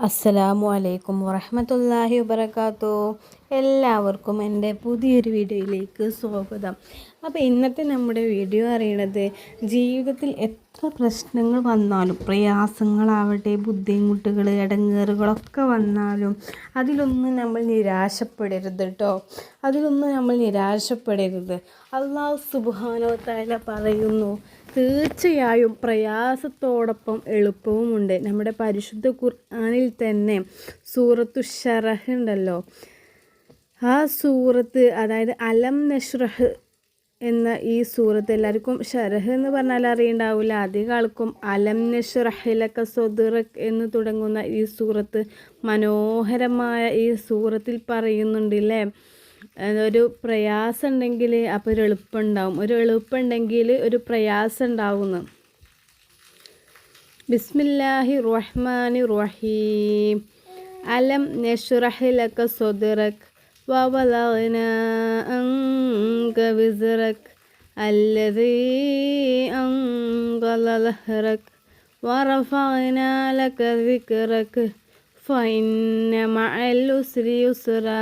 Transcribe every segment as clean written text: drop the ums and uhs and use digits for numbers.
അസ്സലാമു അലൈക്കും വറഹ്മത്തുള്ളാഹി വബറകാതുഹു. എല്ലാവർക്കും എൻ്റെ പുതിയൊരു വീഡിയോയിലേക്ക് സ്വാഗതം. അപ്പോൾ ഇന്നത്തെ നമ്മുടെ വീഡിയോ അറിയണത് ജീവിതത്തിൽ എത്ര പ്രശ്നങ്ങൾ വന്നാലും, പ്രയാസങ്ങളാവട്ടെ, ബുദ്ധിമുട്ടുകൾ, ഇടങ്ങേറുകളൊക്കെ വന്നാലും അതിലൊന്നും നമ്മൾ നിരാശപ്പെടരുത് കേട്ടോ. അല്ലാഹു സുബ്ഹാനഹു വ തആല പറയുന്നു, തീർച്ചയായും പ്രയാസത്തോടൊപ്പം എളുപ്പവുമുണ്ട്. നമ്മുടെ പരിശുദ്ധ ഖുർആനിൽ തന്നെ സൂറത്തു ശറഹ് ഉണ്ടല്ലോ, ആ സൂറത്ത്, അതായത് അലം നഷ്റഹ് എന്ന ഈ സൂറത്ത്, എല്ലാവർക്കും ഷറഹ് എന്ന് പറഞ്ഞാൽ അറിയണ്ടാവില്ല, അധികം ആൾക്കും അലം നഷ്റഹ് ലക സദ്റക് എന്ന് തുടങ്ങുന്ന ഈ സൂറത്ത്, മനോഹരമായ ഈ സൂറത്തിൽ പറയുന്നുണ്ടല്ലേ, ഒരു പ്രയാസം ഉണ്ടെങ്കിൽ അപ്പോൾ ഒരു എളുപ്പമുണ്ടാവും, ഒരു എളുപ്പമുണ്ടെങ്കിൽ ഒരു പ്രയാസം ഉണ്ടാവുന്നു. ബിസ്മില്ലാഹി റഹ്മാനി റഹീം. അലം നശ്റഹ് ലക സദ്റക് വവളഅനാ അൻക വിസ്റക് അല്ലദീ അൻഖള ലഹ്റക് വറഫഅനാ ലക ദിക്റക് ഫഇന്ന മഅൽ ഉസ്രി യുസ്റാ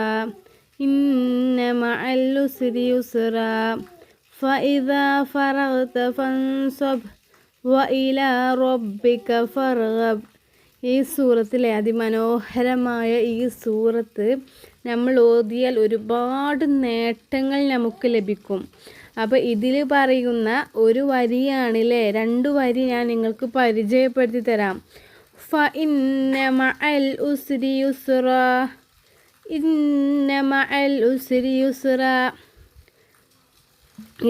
ഇന്ന മഅൽ ഉസ്രി യുസ്റാ ഫഇദാ ഫറഗ്ത ഫൻസബ് വഇലാ റബ്ബിക ഫർഗബ്. ഈ സൂറത്തിലെ അതിമനോഹരമായ ഈ സൂറത്ത് നമ്മൾ ഓതിയാൽ ഒരുപാട് നേട്ടങ്ങൾ നമുക്ക് ലഭിക്കും. അപ്പോൾ ഇതിൽ പറയുന്ന ഒരു വരിയാണല്ലേ, 2 വരി ഞാൻ നിങ്ങൾക്ക് പരിചയപ്പെടുത്തി തരാം. ഫഇന്ന മഅൽ ഉസ്രി യുസ്റാ, ഇന്ന മഅൽ ഉസ്രി യുസ്റാ.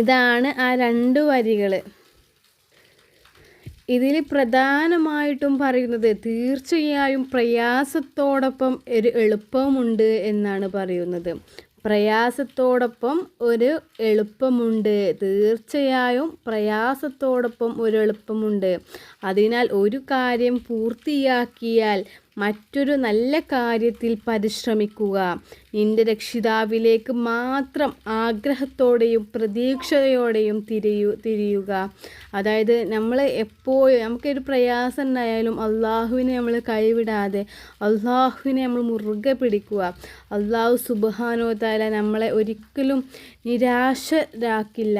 ഇതാണ് ആ 2 വരികൾ. ഇതിൽ പ്രധാനമായിട്ടും പറയുന്നത് തീർച്ചയായും പ്രയാസത്തോടൊപ്പം ഒരു എളുപ്പമുണ്ട് എന്നാണ് പറയുന്നത്. പ്രയാസത്തോടൊപ്പം ഒരു എളുപ്പമുണ്ട്, തീർച്ചയായും പ്രയാസത്തോടൊപ്പം ഒരു എളുപ്പമുണ്ട്. അതിനാൽ ഒരു കാര്യം പൂർത്തിയാക്കിയാൽ മറ്റൊരു നല്ല കാര്യത്തിൽ പരിശ്രമിക്കുക. നിന്റെ രക്ഷിതാവിലേക്ക് മാത്രം ആഗ്രഹത്തോടെയും പ്രതീക്ഷയോടെയും തിരിയുക. അതായത് നമ്മൾ എപ്പോഴും, നമുക്കൊരു പ്രയാസം ഉണ്ടായാലും അള്ളാഹുവിനെ നമ്മൾ കൈവിടാതെ അള്ളാഹുവിനെ നമ്മൾ മുറുകെ പിടിക്കുക. അള്ളാഹു സുബ്ഹാനഹു വ തആല നമ്മളെ ഒരിക്കലും നിരാശരാക്കില്ല.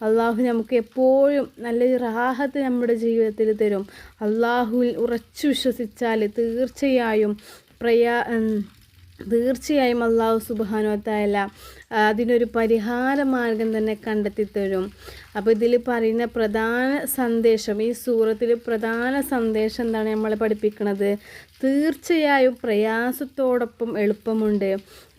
അള്ളാഹു നമുക്ക് എപ്പോഴും നല്ലൊരു റാഹത്ത് നമ്മുടെ ജീവിതത്തിൽ തരും. അള്ളാഹുവിൽ ഉറച്ചു വിശ്വസിച്ചാൽ തീർച്ചയായും അള്ളാഹു സുബ്ഹാനഹു വ തആല അതിനൊരു പരിഹാര മാർഗം തന്നെ കണ്ടെത്തി തരും. അപ്പോൾ ഇതിൽ പറയുന്ന പ്രധാന സന്ദേശം, ഈ സൂറത്തിൽ പ്രധാന സന്ദേശം എന്താണ് നമ്മളെ പഠിപ്പിക്കുന്നത്? തീർച്ചയായും പ്രയാസത്തോടൊപ്പം എളുപ്പമുണ്ട്.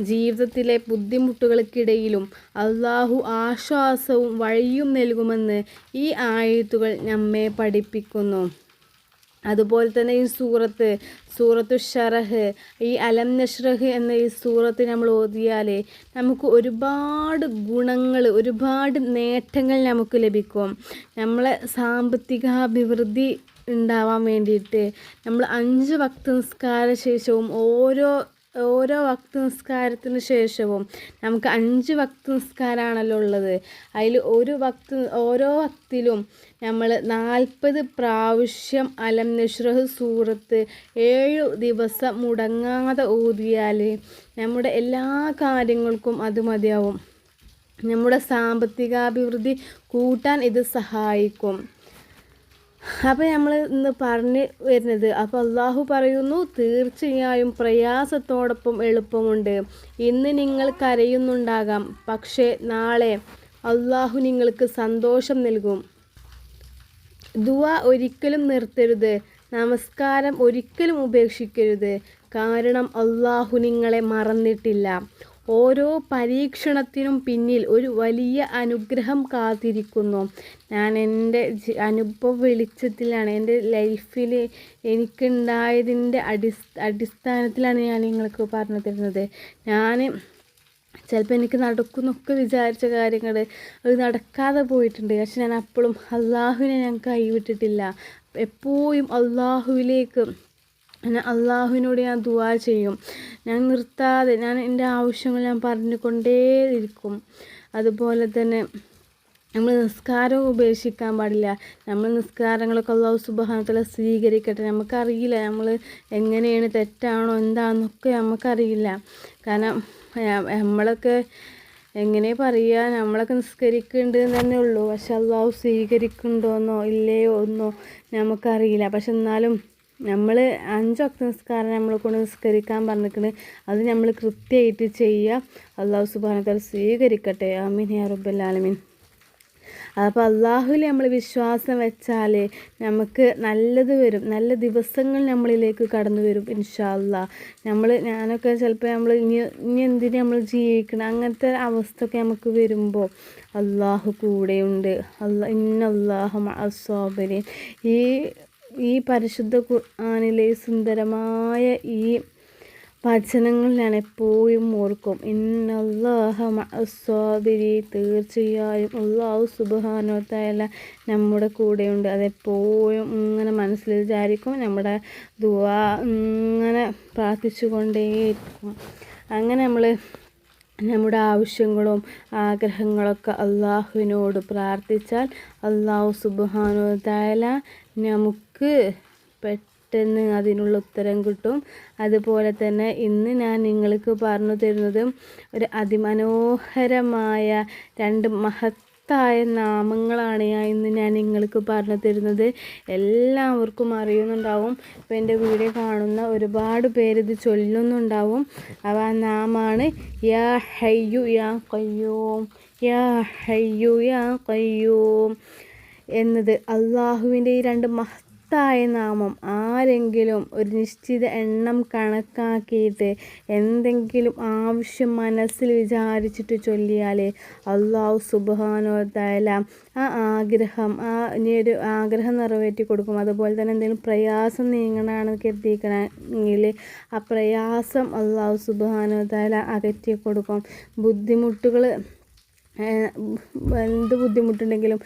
ജീവിതത്തിലെ ബുദ്ധിമുട്ടുകൾക്കിടയിലും അള്ളാഹു ആശ്വാസവും വഴിയും നൽകുമെന്ന് ഈ ആയത്തുകൾ നമ്മെ പഠിപ്പിക്കുന്നു. അതുപോലെ തന്നെ ഈ സൂറത്തു ശറഹ്, ഈ അലം നശ്റഹ് എന്ന ഈ സൂറത്ത് നമ്മൾ ഓതിയാൽ നമുക്ക് ഒരുപാട് ഗുണങ്ങൾ, ഒരുപാട് നേട്ടങ്ങൾ നമുക്ക് ലഭിക്കും. നമ്മളെ സാമ്പത്തികാഭിവൃദ്ധി ഉണ്ടാവാൻ വേണ്ടിയിട്ട് നമ്മൾ 5 വക്ത് നിസ്കാര ശേഷവും ഓരോ വക്ത് നിസ്കാരത്തിന് ശേഷവും നമുക്ക് 5 വക്ത് നിസ്കാരമാണല്ലോ ഉള്ളത്. അതിൽ ഓരോ വക്തിലും നമ്മൾ 40 പ്രാവശ്യം അലം നശ്റഹ് സൂറത്ത് 7 ദിവസം മുടങ്ങാതെ ഓതിയാൽ നമ്മുടെ എല്ലാ കാര്യങ്ങൾക്കും അത് മതിയാവും. നമ്മുടെ സാമ്പത്തികാഭിവൃദ്ധി കൂട്ടാൻ ഇത് സഹായിക്കും. അപ്പോൾ നമ്മൾ ഇന്ന് പറഞ്ഞു വരുന്നത്, അപ്പോൾ അള്ളാഹു പറയുന്നു, തീർച്ചയായും പ്രയാസത്തോടൊപ്പം എളുപ്പമുണ്ട്. ഇന്ന് നിങ്ങൾ കരയുന്നുണ്ടാകാം, പക്ഷേ നാളെ അള്ളാഹു നിങ്ങൾക്ക് സന്തോഷം നൽകും. ദുആ ഒരിക്കലും നിർത്തരുത്, നമസ്കാരം ഒരിക്കലും ഉപേക്ഷിക്കരുത്, കാരണം അള്ളാഹു നിങ്ങളെ മറന്നിട്ടില്ല. ഓരോ പരീക്ഷണത്തിനും പിന്നിൽ ഒരു വലിയ അനുഗ്രഹം കാത്തിരിക്കുന്നു. ഞാൻ എൻ്റെ അനുഭവ വെളിച്ചത്തിലാണ്, എൻ്റെ ലൈഫിൽ എനിക്കുണ്ടായതിൻ്റെ അടിസ്ഥാനത്തിലാണ് ഞാൻ നിങ്ങൾക്ക് പറഞ്ഞു തരുന്നത്. ഞാൻ ചിലപ്പോൾ എനിക്ക് നടക്കുന്നൊക്കെ വിചാരിച്ച കാര്യങ്ങൾ അത് നടക്കാതെ പോയിട്ടുണ്ട്. പക്ഷെ ഞാൻ അപ്പോഴും അള്ളാഹുവിനെ ഞാൻ കൈവിട്ടിട്ടില്ല. എപ്പോഴും അള്ളാഹുവിനോട് ഞാൻ ദുആ ചെയ്യും. ഞാൻ നിർത്താതെ എൻ്റെ ആവശ്യങ്ങൾ ഞാൻ പറഞ്ഞുകൊണ്ടേയിരിക്കും. അതുപോലെ തന്നെ നമ്മൾ നിസ്കാരം ഉപേക്ഷിക്കാൻ പാടില്ല. നമ്മൾ നിസ്കാരങ്ങളൊക്കെ അല്ലാഹു സുബ്ഹാനഹു വ തആല സ്വീകരിക്കട്ടെ. നമുക്കറിയില്ല നമ്മൾ എങ്ങനെയാണ്, തെറ്റാണോ എന്താണെന്നൊക്കെ നമുക്കറിയില്ല. കാരണം നമ്മളൊക്കെ എങ്ങനെ പറയുക, നമ്മളൊക്കെ നിസ്കരിക്കുന്നുണ്ട് എന്ന് തന്നെ ഉള്ളൂ. പക്ഷെ അല്ലാഹു സ്വീകരിക്കുന്നുണ്ടോയെന്നോ ഇല്ലയോ എന്നോ നമുക്കറിയില്ല. പക്ഷെ എന്നാലും നമ്മൾ 5 വക്ത നിസ്കാരം നമ്മളെ കൊണ്ട് നിസ്കരിക്കാൻ പറഞ്ഞിരിക്കുന്നത്, അത് നമ്മൾ കൃത്യമായിട്ട് ചെയ്യുക. അല്ലാഹു സുബ്ഹാനഹു വ തആല സ്വീകരിക്കട്ടെ. ആമീൻ യാ റബ്ബൽ ആലമീൻ. അപ്പോൾ അള്ളാഹുവിൽ നമ്മൾ വിശ്വാസം വെച്ചാൽ നമുക്ക് നല്ലത് വരും, നല്ല ദിവസങ്ങൾ നമ്മളിലേക്ക് കടന്നു വരും ഇൻഷാ അല്ലാ. ഞാനൊക്കെ ചിലപ്പോൾ നമ്മൾ ഇനി എന്തിനു നമ്മൾ ജീവിക്കണം, അങ്ങനത്തെ അവസ്ഥയൊക്കെ നമുക്ക് വരുമ്പോൾ അള്ളാഹു കൂടെയുണ്ട്. ഇന്നല്ലാഹു മഅസ്സാബിരീൻ. ഈ പരിശുദ്ധ ഖുർആനിലെ സുന്ദരമായ ഈ വചനങ്ങൾ ഞാൻ എപ്പോഴും ഓർക്കും. ഇന്നല്ലാഹ മഅസ്സാബിരീൻ. തീർച്ചയായും അല്ലാഹു സുബ്ഹാനഹു വ തആല നമ്മുടെ കൂടെയുണ്ട്. അതെപ്പോഴും ഇങ്ങനെ മനസ്സിൽ വിചാരിക്കും. നമ്മുടെ ദുആ ഇങ്ങനെ പ്രാർത്ഥിച്ചു കൊണ്ടേയിരിക്കും. അങ്ങനെ നമ്മൾ നമ്മുടെ ആവശ്യങ്ങളും ആഗ്രഹങ്ങളൊക്കെ അള്ളാഹുവിനോട് പ്രാർത്ഥിച്ചാൽ അല്ലാഹു സുബ്ഹാനഹു വ തആല നമുക്ക് പെട്ടെന്ന് അതിനുള്ള ഉത്തരം കിട്ടും. അതുപോലെ തന്നെ ഇന്ന് ഞാൻ നിങ്ങൾക്ക് പറഞ്ഞു തരുന്നത് ഒരു അതിമനോഹരമായ 2 മഹത്തായ നാമങ്ങളാണ് ഇന്ന് ഞാൻ നിങ്ങൾക്ക് പറഞ്ഞു തരുന്നത്. എല്ലാവർക്കും അറിയുന്നുണ്ടാവും. ഇപ്പോൾ എൻ്റെ വീഡിയോ കാണുന്ന ഒരുപാട് പേര് ഇത് ചൊല്ലുന്നുണ്ടാവും. അവ ആ നാമാണ് യാ ഹയ്യു യാ ഖയ്യൂം. യാ ഹയ്യു യാ ഖയ്യൂം എന്നത് അള്ളാഹുവിൻ്റെ ഈ 2 മഹത്തായ നാമം ആരെങ്കിലും ഒരു നിശ്ചിത എണ്ണം കണക്കാക്കിയിട്ട് എന്തെങ്കിലും ആവശ്യം മനസ്സിൽ വിചാരിച്ചിട്ട് ചൊല്ലിയാൽ അല്ലാഹു സുബ്ഹാനഹു വ തആല ആ ഇനിയൊരു ആഗ്രഹം നിറവേറ്റി കൊടുക്കും. അതുപോലെ തന്നെ എന്തെങ്കിലും പ്രയാസം നീങ്ങണമെന്ന് കരുതിയിരിക്കണമെങ്കിൽ ആ പ്രയാസം അല്ലാഹു സുബ്ഹാനഹു വ തആല അകറ്റി കൊടുക്കും. ബുദ്ധിമുട്ടുകൾ എന്ത് ബുദ്ധിമുട്ടുണ്ടെങ്കിലും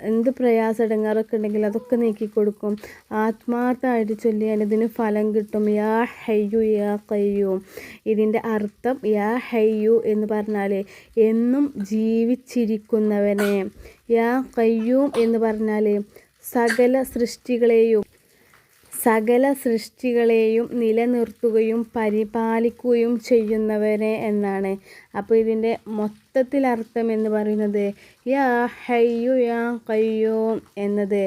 എന്ത് പ്രയാസം ഇടങ്ങാറൊക്കെ ഉണ്ടെങ്കിലും അതൊക്കെ നീക്കിക്കൊടുക്കും. ആത്മാർത്ഥമായിട്ട് ചൊല്ലിയാൽ ഇതിന് ഫലം കിട്ടും. യാ ഹയ്യു യാ ഖയ്യൂം. ഇതിൻ്റെ അർത്ഥം യാ ഹയ്യു എന്ന് പറഞ്ഞാൽ എന്നും ജീവിച്ചിരിക്കുന്നവനെ, യാ ഖയ്യൂം എന്ന് പറഞ്ഞാൽ സകല സൃഷ്ടികളെയും നിലനിർത്തുകയും പരിപാലിക്കുകയും ചെയ്യുന്നവനെ എന്നാണ്. അപ്പോൾ ഇതിൻ്റെ മൊത്തത്തിൽ അർത്ഥം എന്ന് പറയുന്നത് യാ ഹയ്യു യാ ഖയ്യൂം എന്നത്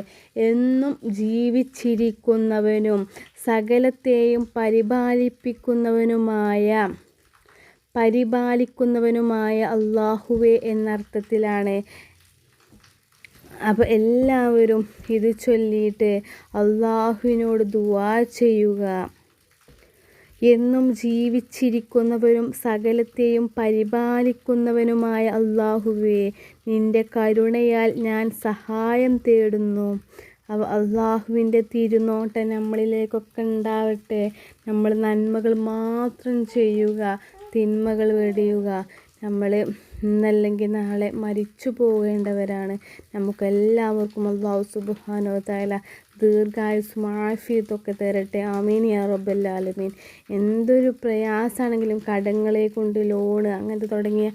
എന്നും ജീവിച്ചിരിക്കുന്നവനും സകലത്തെയും പരിപാലിക്കുന്നവനുമായ അല്ലാഹുവേ എന്നർത്ഥത്തിലാണ്. അപ്പോൾ എല്ലാവരും ഇത് ചൊല്ലിയിട്ട് അള്ളാഹുവിനോട് ദുആ ചെയ്യുക. എന്നും ജീവിച്ചിരിക്കുന്നവരും സകലത്തെയും പരിപാലിക്കുന്നവനുമായ അല്ലാഹുവേ, നിൻ്റെ കരുണയാൽ ഞാൻ സഹായം തേടുന്നു. അള്ളാഹുവിൻ്റെ തിരുനോട്ടം നമ്മളിലേക്കൊക്കെ ഉണ്ടാവട്ടെ. നമ്മൾ നന്മകൾ മാത്രം ചെയ്യുക, തിന്മകൾ വെടിയുക. നമ്മൾ ഇന്നല്ലെങ്കിൽ നാളെ മരിച്ചു പോകേണ്ടവരാണ്. നമുക്കെല്ലാവർക്കും അല്ലാഹു സുബ്ഹാനഹു വ തആല ദീർഘായുസ്സും ആഫിയത്തൊക്കെ തരട്ടെ. ആമീൻ യാ റബ്ബൽ ആലമീൻ. എന്തൊരു പ്രയാസമാണെങ്കിലും കടങ്ങളെ കൊണ്ട് ലോണ് അങ്ങനത്തെ തുടങ്ങിയ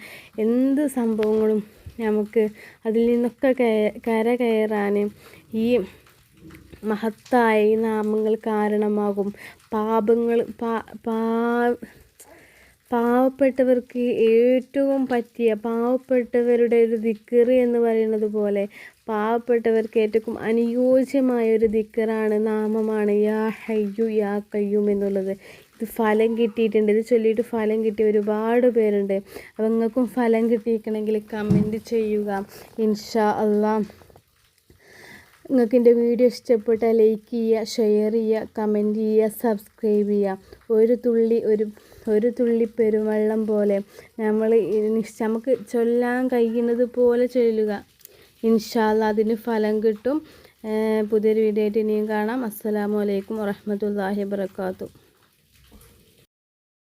എന്ത് സംഭവങ്ങളും നമുക്ക് അതിൽ നിന്നൊക്കെ കരകയറാൻ ഈ മഹത്തായ ഈ നാമങ്ങൾ കാരണമാകും. പാവപ്പെട്ടവർക്ക് ഏറ്റവും പറ്റിയ പാവപ്പെട്ടവരുടെ ഒരു ദിക്ർ എന്ന് പറയുന്നത് പോലെ പാവപ്പെട്ടവർക്ക് ഏറ്റവും അനുയോജ്യമായ ഒരു ദിക്റാണ്, നാമമാണ് യാ ഹയ്യു യാ ഖയ്യൂം എന്നുള്ളത്. ഇത് ഫലം കിട്ടിയിട്ടുണ്ട്. ഇത് ചൊല്ലിയിട്ട് ഫലം കിട്ടിയ ഒരുപാട് പേരുണ്ട്. അപ്പോൾ നിങ്ങൾക്കും ഫലം കിട്ടിയിരിക്കണമെങ്കിൽ കമൻറ്റ് ചെയ്യുക ഇൻഷാ അല്ലാ. നിങ്ങൾക്ക് എൻ്റെ വീഡിയോ ഇഷ്ടപ്പെട്ടാൽ ലൈക്ക് ചെയ്യുക, ഷെയർ ചെയ്യുക, കമൻറ്റ് ചെയ്യുക, സബ്സ്ക്രൈബ് ചെയ്യുക. ഒരു തുള്ളി പെരുവെള്ളം പോലെ നമുക്ക് ചൊല്ലാൻ കഴിയുന്നത് പോലെ ചൊല്ലുക. ഇൻഷാ അല്ലാ അതിന് ഫലം കിട്ടും. പുതിയൊരു വീഡിയോ ആയിട്ട് ഇനിയും കാണാം. അസ്സലാമു അലൈക്കും വറഹ്മത്തുള്ളാഹി വബറകാതുഹു.